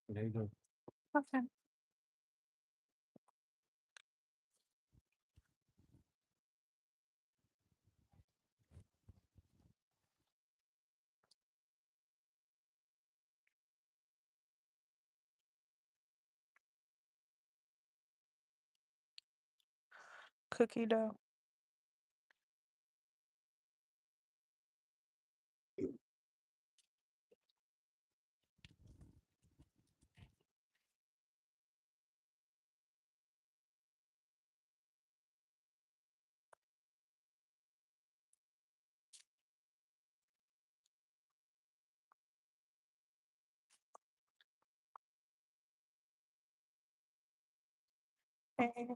There you go. Okay. Cookie dough. Okay.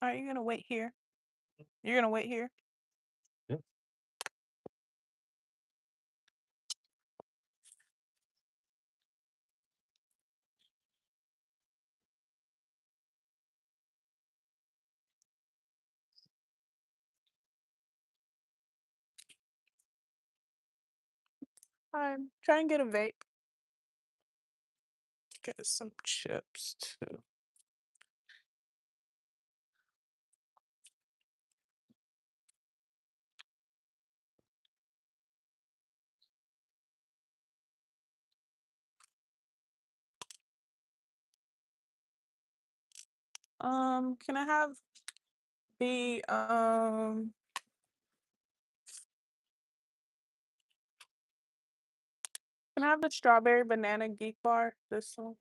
Are you gonna wait here? You're gonna wait here? Yeah. I'm trying to get a vape. Get some chips too. Can I have the can I have the strawberry banana geek bar? This one.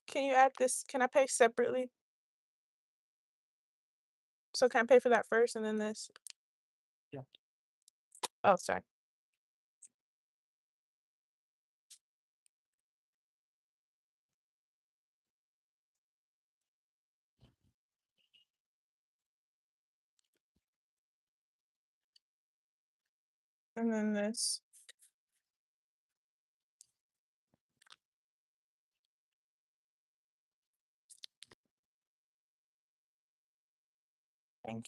Can you add this? Can I pay separately? So can I pay for that first and then this? Yeah. Oh, sorry. And then this. Thank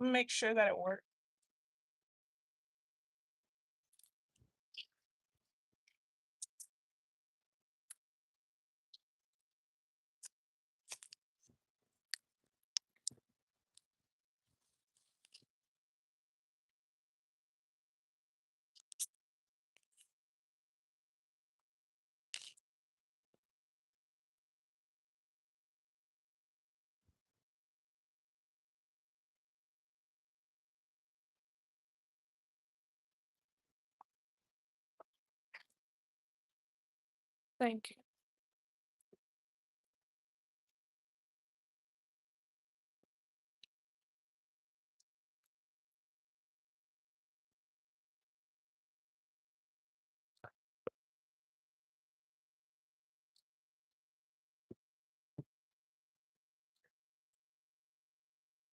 you. Make sure that it works. Thank you.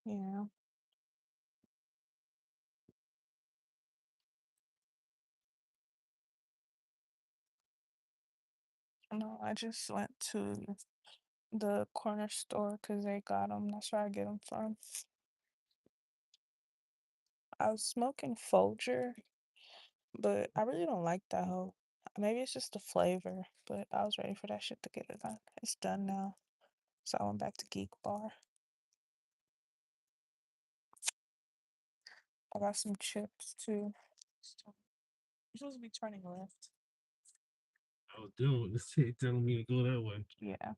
Yeah. No, I just went to the corner store because they got them. That's where I get them from. I was smoking Folger, but I really don't like that hoe. Maybe it's just the flavor, but I was ready for that shit to get it done. It's done now. So I went back to Geek Bar. I got some chips too. You're supposed to be turning left. I was doing this shit telling me to go that way. Yeah.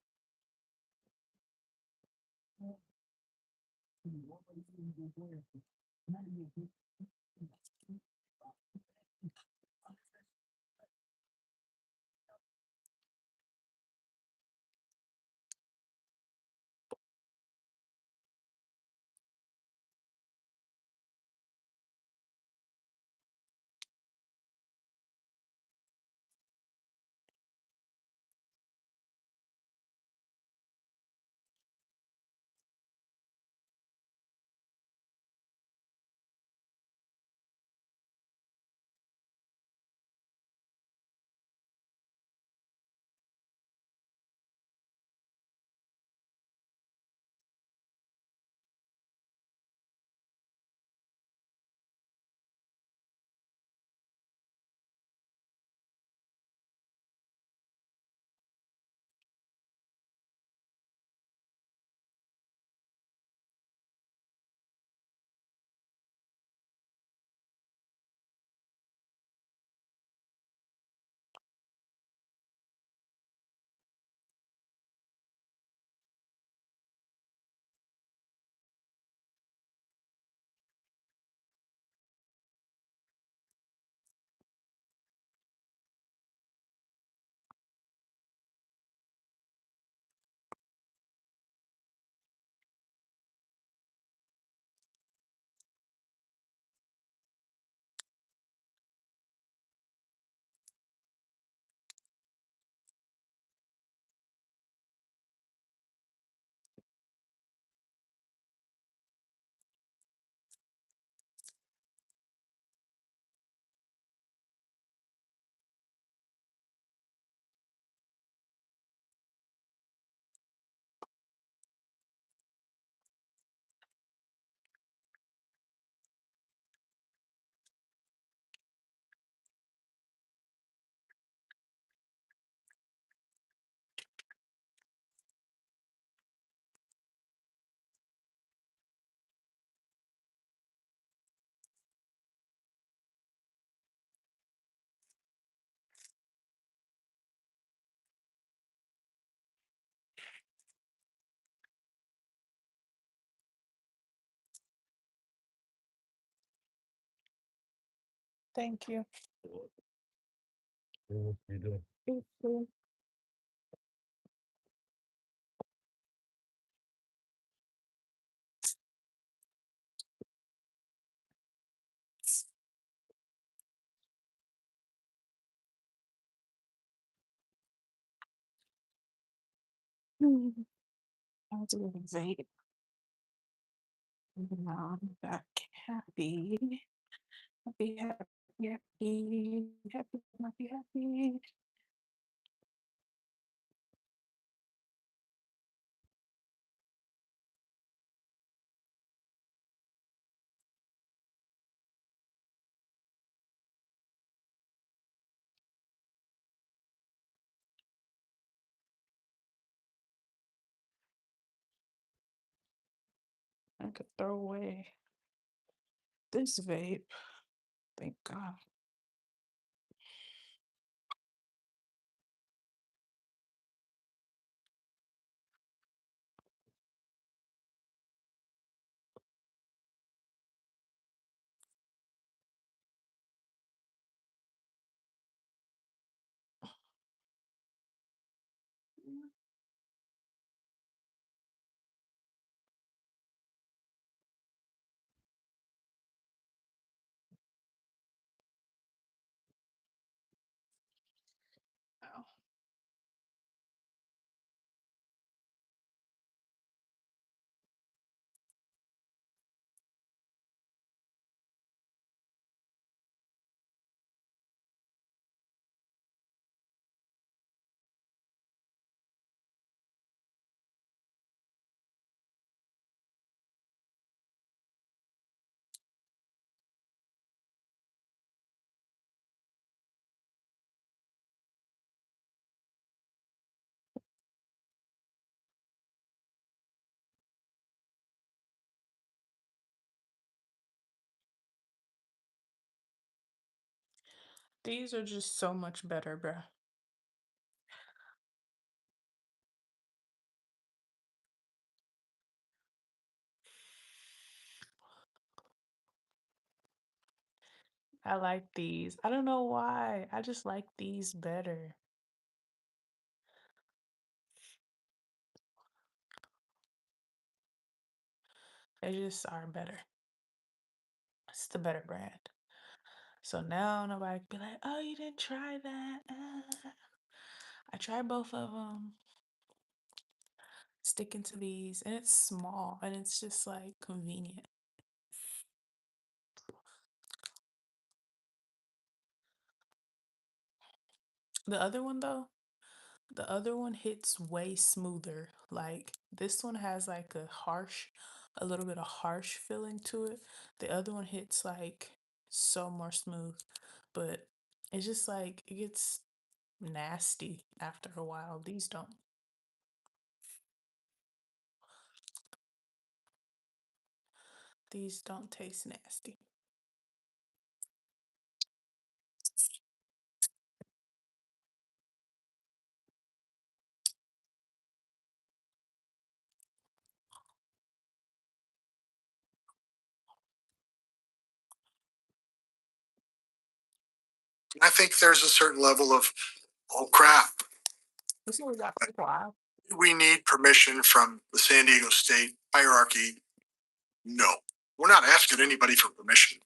Thank you. What you doing? Thank you. Mm, I'll do a vape. Now I'm back happy. Happy, happy, happy, happy, happy, happy. I could throw away this vape. Thank God. Ow. These are just so much better, bruh. I like these. I don't know why. I just like these better. They just are better. It's the better brand. So now nobody can be like, oh, you didn't try that. I tried both of them. Sticking to these, and it's small, and it's just like convenient. The other one, though, the other one hits way smoother. Like this one has like a little bit of harsh feeling to it. The other one hits like so more smooth, but it's just like it gets nasty after a while. These don't. These don't taste nasty. I think there's a certain level of, oh crap, This one we got for a while. we need permission from the San Diego State hierarchy. No, we're not asking anybody for permission.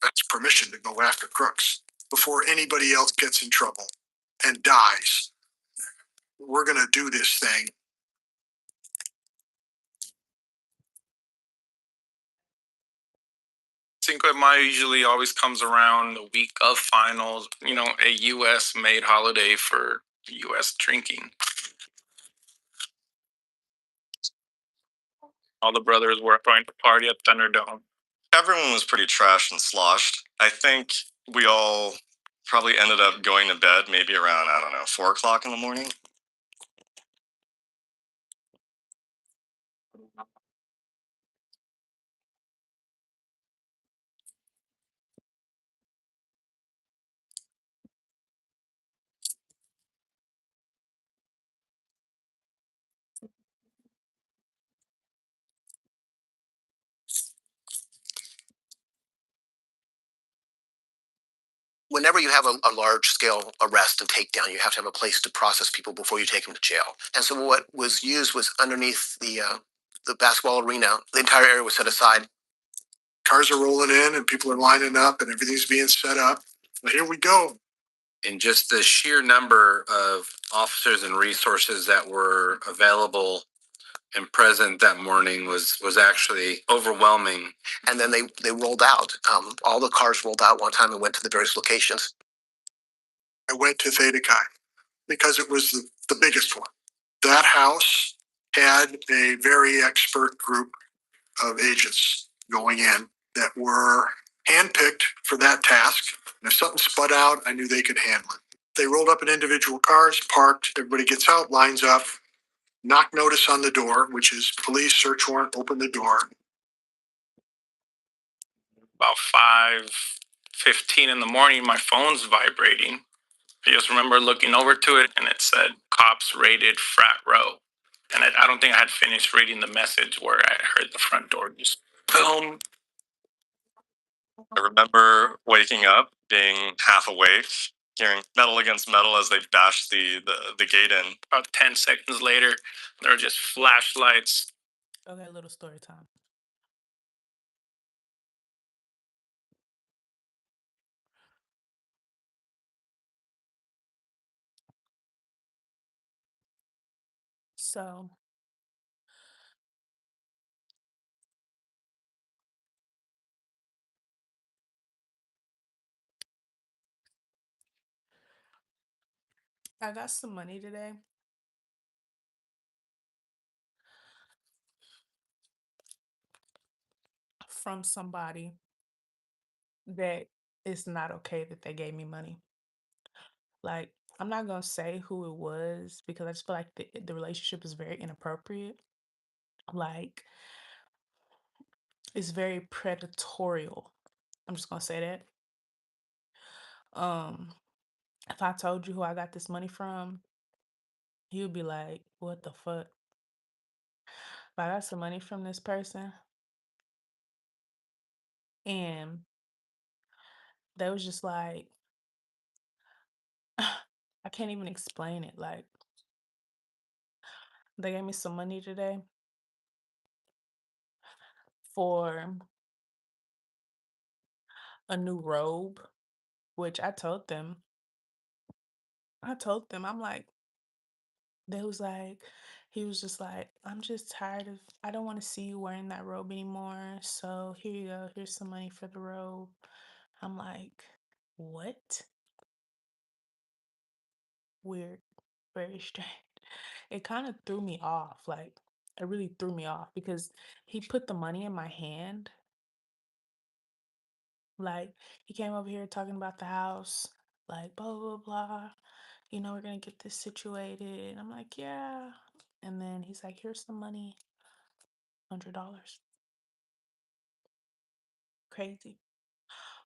That's permission to go after crooks before anybody else gets in trouble and dies. We're going to do this thing. Cinco de Mayo usually always comes around the week of finals, a US made holiday for US drinking. All the brothers were going to party at Thunderdome. Everyone was pretty trashed and sloshed. I think we all probably ended up going to bed maybe around, I don't know, 4 o'clock in the morning. whenever you have a large scale arrest and takedown, you have to have a place to process people before you take them to jail. And so what was used was underneath the basketball arena. The entire area was set aside. Cars are rolling in and people are lining up and everything's being set up. Well, here we go. And just the sheer number of officers and resources that were available and present that morning was actually overwhelming. And then they rolled out. All the cars rolled out one time and went to the various locations. I went to Theta Chi because it was the biggest one. That house had a very expert group of agents going in that were handpicked for that task. And if something spun out, I knew they could handle it. They rolled up in individual cars, parked, everybody gets out, lines up, knock notice on the door, which is police, search warrant, open the door. About 5:15 in the morning, my phone's vibrating. I just remember looking over to it and it said cops raided frat row. And I don't think I had finished reading the message where I heard the front door just boom. I remember waking up, being half awake, hearing metal against metal as they bashed the gate in. About 10 seconds later, there were just flashlights. Okay, little story time. So I got some money today. From somebody that it's not okay that they gave me money. Like, I'm not gonna say who it was because I just feel like the relationship is very inappropriate. Like, it's very predatorial. I'm just gonna say that. If I told you who I got this money from, you'd be like, "What the fuck?" But I got some money from this person, and they was just like, I can't even explain it. Like, they gave me some money today for a new robe, which I'm like, they was like, he was just like, I'm just tired of, I don't want to see you wearing that robe anymore. So here you go. Here's some money for the robe. I'm like, what? Weird. Very strange. It kind of threw me off. Like, it really threw me off because he put the money in my hand. Like, he came over here talking about the house, like, blah, blah, blah. We're gonna get this situated. And I'm like, yeah. And then he's like, here's some money, $100. Crazy,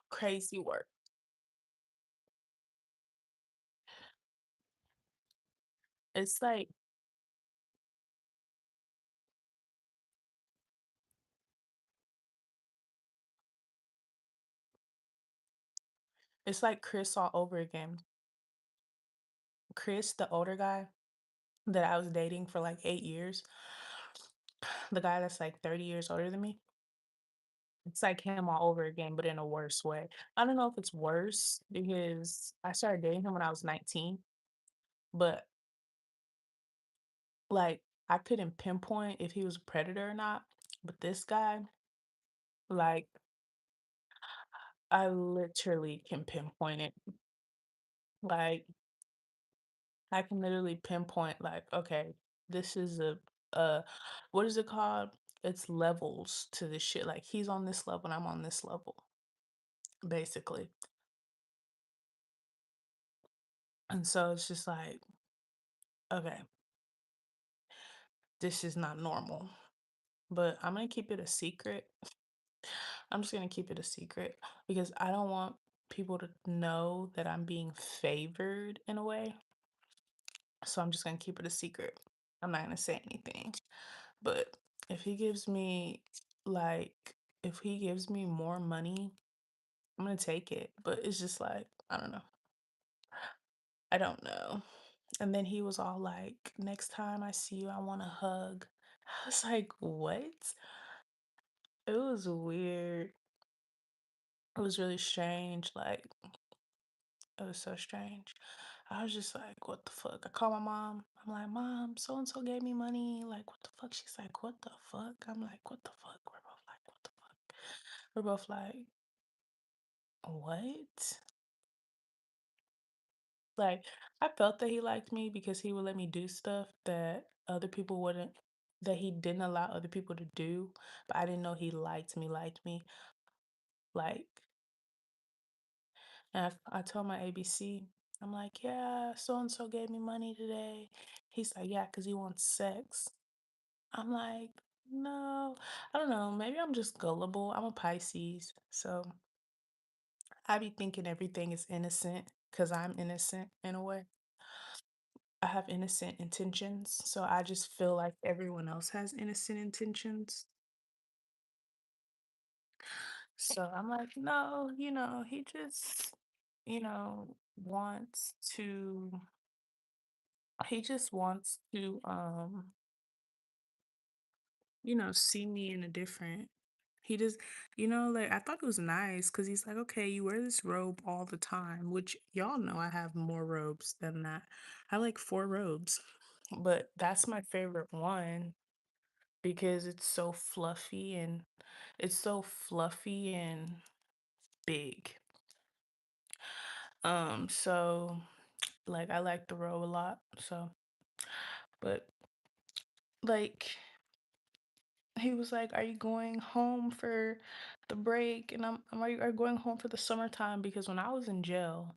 crazy work. It's like, it's like Chris all over again. Chris, the older guy that I was dating for like 8 years, the guy that's like 30 years older than me. It's like him all over again, but in a worse way. I don't know if it's worse because I started dating him when I was 19, but like I couldn't pinpoint if he was a predator or not. But this guy, like, I literally can pinpoint it. Like, I can literally pinpoint, like, okay, this is what is it called? It's levels to this shit. Like, he's on this level and I'm on this level, basically. And so it's just like, okay, this is not normal. But I'm gonna keep it a secret. I'm just gonna keep it a secret because I don't want people to know that I'm being favored in a way. So I'm just gonna keep it a secret. I'm not gonna say anything. But if he gives me like if he gives me more money I'm gonna take it, but it's just like, I don't know. I don't know. And then he was all like, next time I see you, I want a hug. I was like, what? It was weird. It was really strange. Like, it was so strange. I was just like, what the fuck? I call my mom. I'm like, Mom, so and so gave me money. Like, what the fuck? She's like, what the fuck? I'm like, what the fuck? We're both like, what the fuck? We're both like, what? Like, I felt that he liked me because he would let me do stuff that other people wouldn't, that he didn't allow other people to do. But I didn't know he liked me, liked me. Like, and I told my ABC, I'm like, yeah, so and so gave me money today. He's like, yeah, because he wants sex. I'm like, no, I don't know. Maybe I'm just gullible. I'm a Pisces. So I be thinking everything is innocent because I'm innocent in a way. I have innocent intentions. So I just feel like everyone else has innocent intentions. So I'm like, no, he just, wants to, he just wants to, see me in a different, he just, like I thought it was nice because he's like, okay, you wear this robe all the time, which y'all know I have more robes than that. I like 4 robes, but that's my favorite one because it's so fluffy and big. So like I like the robe a lot. So, but like he was like, "Are you going home for the break?" And are you going home for the summertime? Because when I was in jail,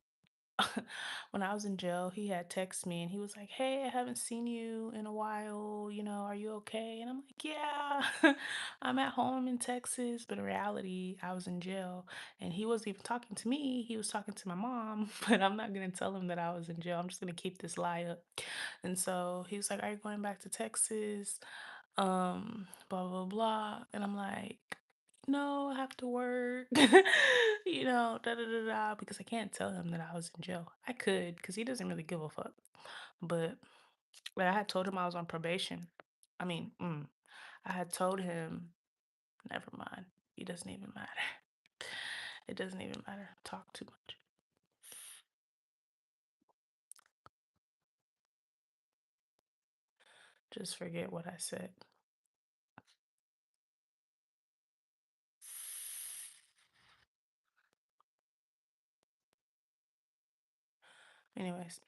when I was in jail, he had texted me and he was like, "Hey, I haven't seen you in a while. Are you okay?" And I'm like, "Yeah, I'm at home in Texas." But in reality, I was in jail and he wasn't even talking to me. He was talking to my mom, but I'm not going to tell him that I was in jail. I'm just going to keep this lie up. And so he was like, "Are you going back to Texas?" Blah, blah, blah. And I'm like, no, I have to work, da da da da, because I can't tell him that I was in jail. I could, because he doesn't really give a fuck. But I had told him I was on probation. I mean, I had told him, never mind. It doesn't even matter. It doesn't even matter. Talk too much. Just forget what I said. Anyways,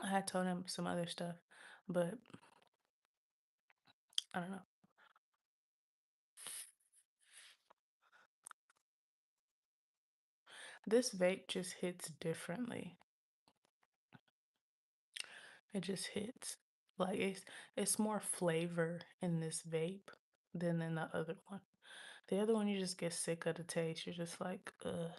I had told him some other stuff, but I don't know. This vape just hits differently. It just hits. Like it's more flavor in this vape than in the other one. The other one you just get sick of the taste. You're just like, ugh.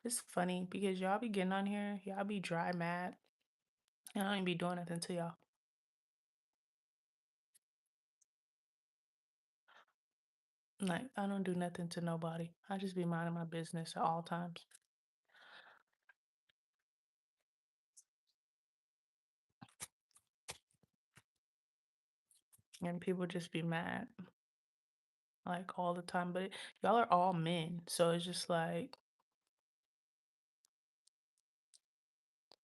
It's funny because y'all be getting on here, y'all be dry mad, and I don't even be doing nothing to y'all. Like I don't do nothing to nobody. I just be minding my business at all times. And people just be mad like all the time. But y'all are all men, so it's just like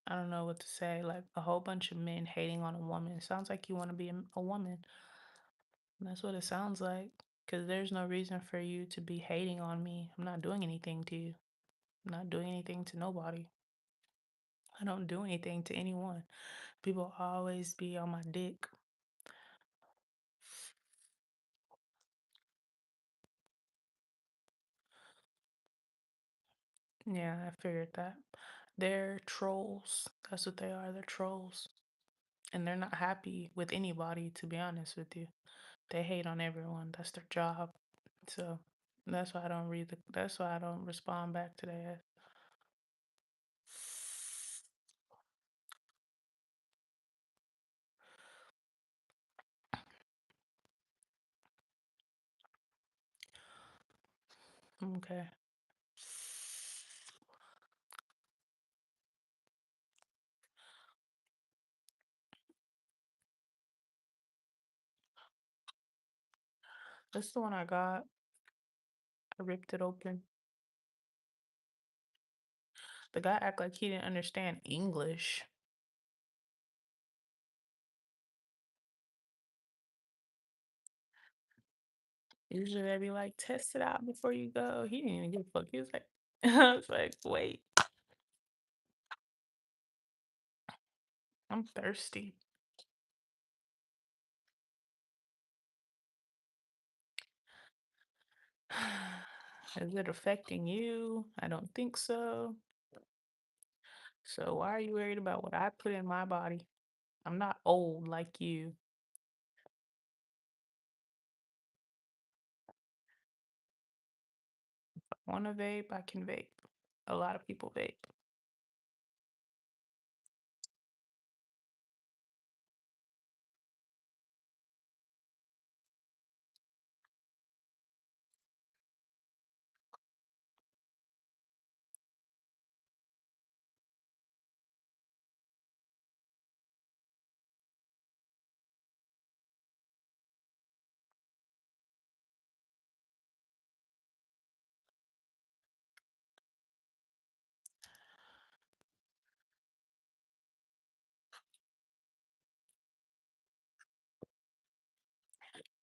I don't know what to say. Like a whole bunch of men hating on a woman. It sounds like you want to be a woman. And that's what it sounds like. Because there's no reason for you to be hating on me. I'm not doing anything to you. I'm not doing anything to nobody. I don't do anything to anyone. People always be on my dick. Yeah, I figured that. They're trolls. That's what they are. They're trolls. And they're not happy with anybody, to be honest with you. They hate on everyone. That's their job. So that's why I don't respond back to that. Okay. That's the one I got. I ripped it open. The guy act like he didn't understand English. Usually they be like, test it out before you go. He didn't even give a fuck. He was like, I was like, wait, I'm thirsty. Is it affecting you? I don't think so. So why are you worried about what I put in my body? I'm not old like you. If I want to vape, I can vape. A lot of people vape.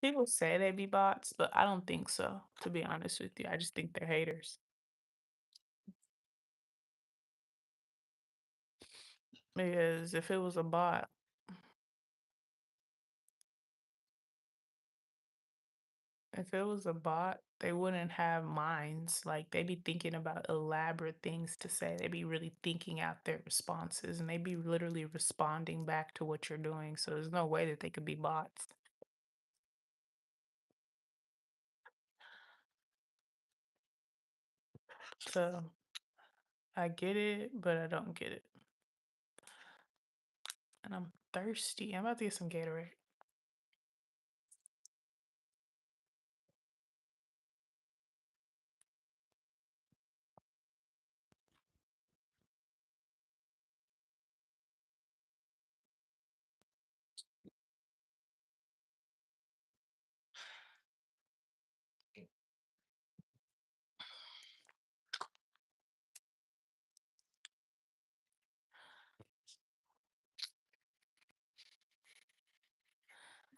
People say they be bots, but I don't think so, to be honest with you. I just think they're haters. Because if it was a bot, they wouldn't have minds. Like they be thinking about elaborate things to say. They be really thinking out their responses and they be literally responding back to what you're doing. So there's no way that they could be bots. So I get it, but I don't get it. And I'm thirsty. I'm about to get some Gatorade.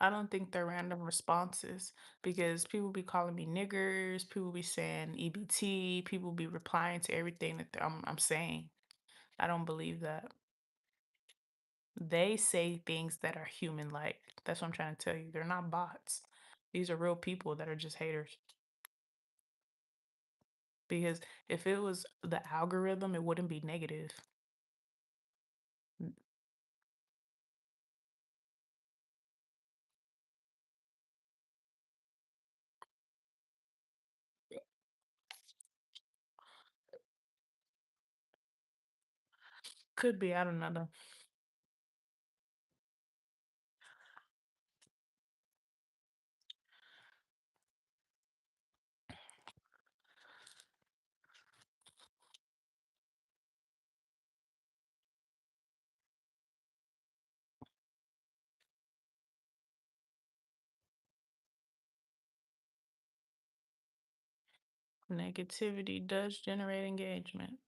I don't think they're random responses because people be calling me niggers, people be saying EBT, people be replying to everything that I'm saying. I don't believe that. They say things that are human like. That's what I'm trying to tell you. They're not bots. These are real people that are just haters. Because if it was the algorithm, it wouldn't be negative. Could be, I don't know though. Negativity does generate engagement.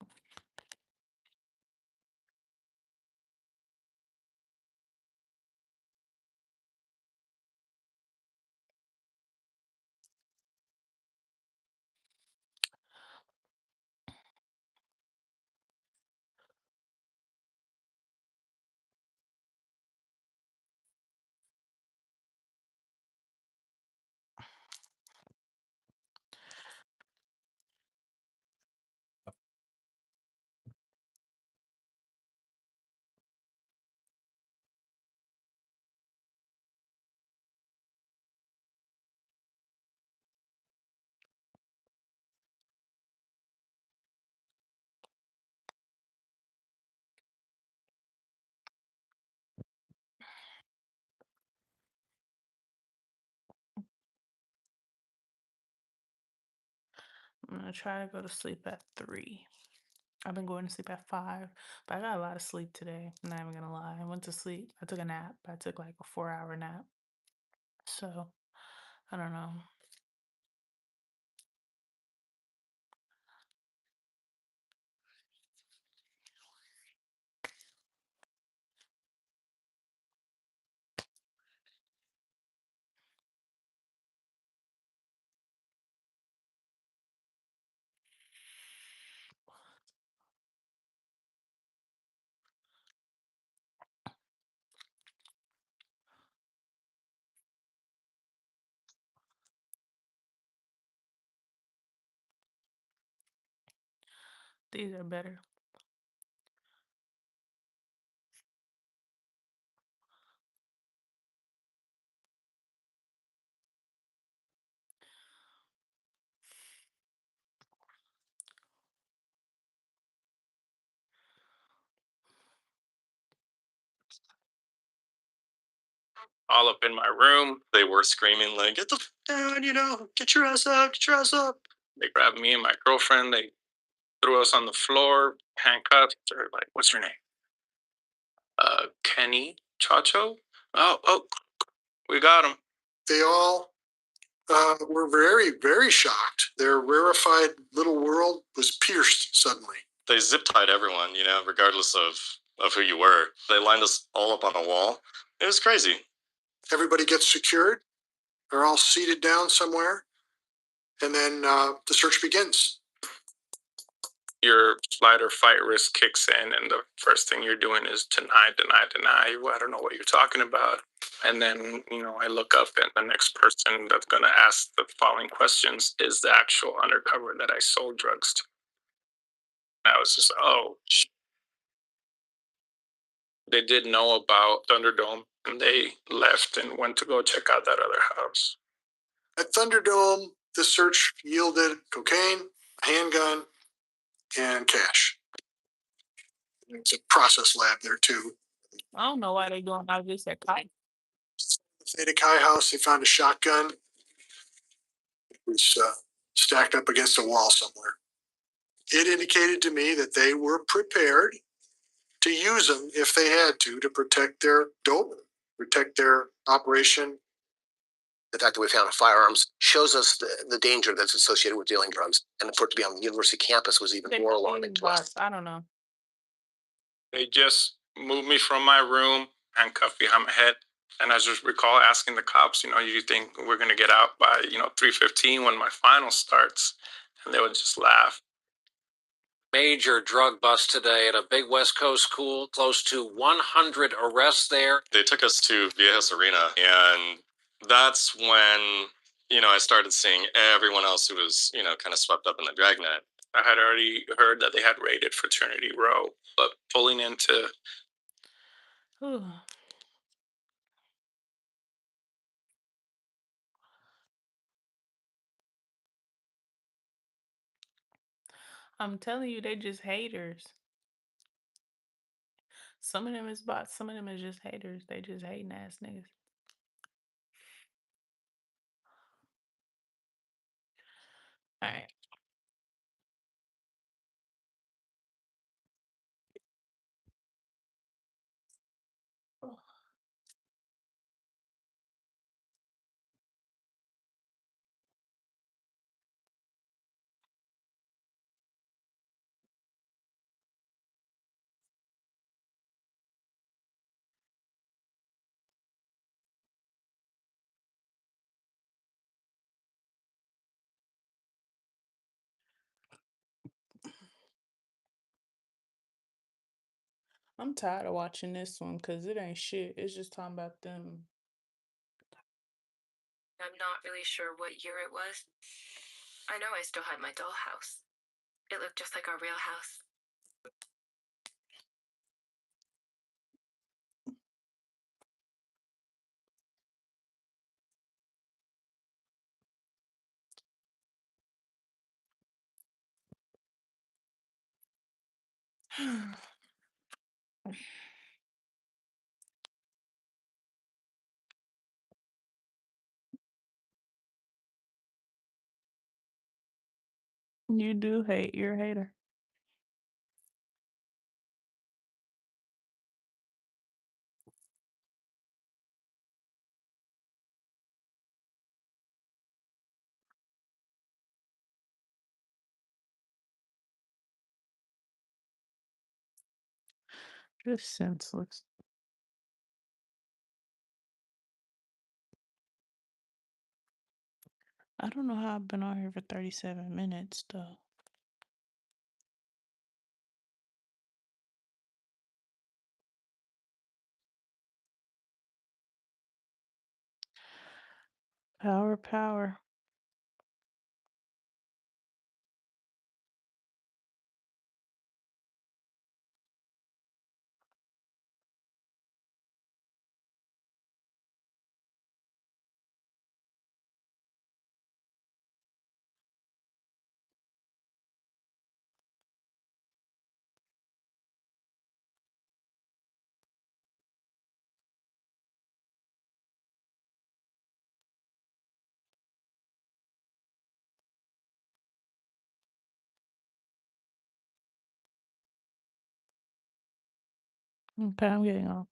I'm gonna try to go to sleep at 3. I've been going to sleep at 5, but I got a lot of sleep today. I'm not even gonna lie. I went to sleep. I took a nap. I took like a 4-hour nap. So I don't know. These are better. All up in my room. They were screaming like, "Get the down! Get your ass out! Get your ass up!" They grabbed me and my girlfriend. They threw us on the floor, handcuffed. They're like, "What's your name?" Kenny Chacho. Oh, we got him. They all were very, very shocked. Their rarefied little world was pierced suddenly. They zip tied everyone, regardless of who you were. They lined us all up on a wall. It was crazy. Everybody gets secured. They're all seated down somewhere. And then the search begins. Your flight or fight risk kicks in, and the first thing you're doing is deny. I don't know what you're talking about. And then, I look up, and the next person that's going to ask the following questions is the actual undercover that I sold drugs to. And I was just, oh, they did know about Thunderdome, and they left and went to go check out that other house. At Thunderdome, the search yielded cocaine, a handgun, and cash. It's a process lab there too. I don't know why they doing all this at Kai. Theta Chi house, they found a shotgun. It was stacked up against a wall somewhere. It indicated to me that they were prepared to use them if they had to protect their dope, protect their operation. The fact that we found firearms shows us the danger that's associated with dealing drugs. And for it to be on the university campus was even more alarming to us. I don't know. They just moved me from my room, handcuffed behind my head. And I just recall asking the cops, you think we're going to get out by, 3:15 when my final starts? And they would just laugh. Major drug bust today at a big West Coast school. Close to 100 arrests there. They took us to Viejas Arena, and that's when, I started seeing everyone else who was, kind of swept up in the dragnet. I had already heard that they had raided Fraternity Row, but pulling into I'm telling you, they just haters. Some of them is bots, some of them is just haters. They just hating ass niggas. All right. I'm tired of watching this one because it ain't shit. It's just talking about them. I'm not really sure what year it was. I know I still had my dollhouse. It looked just like our real house. You do hate. You're a hater. Just senseless. I don't know how I've been on here for 37 minutes though. Power, power. Okay, I'm getting off.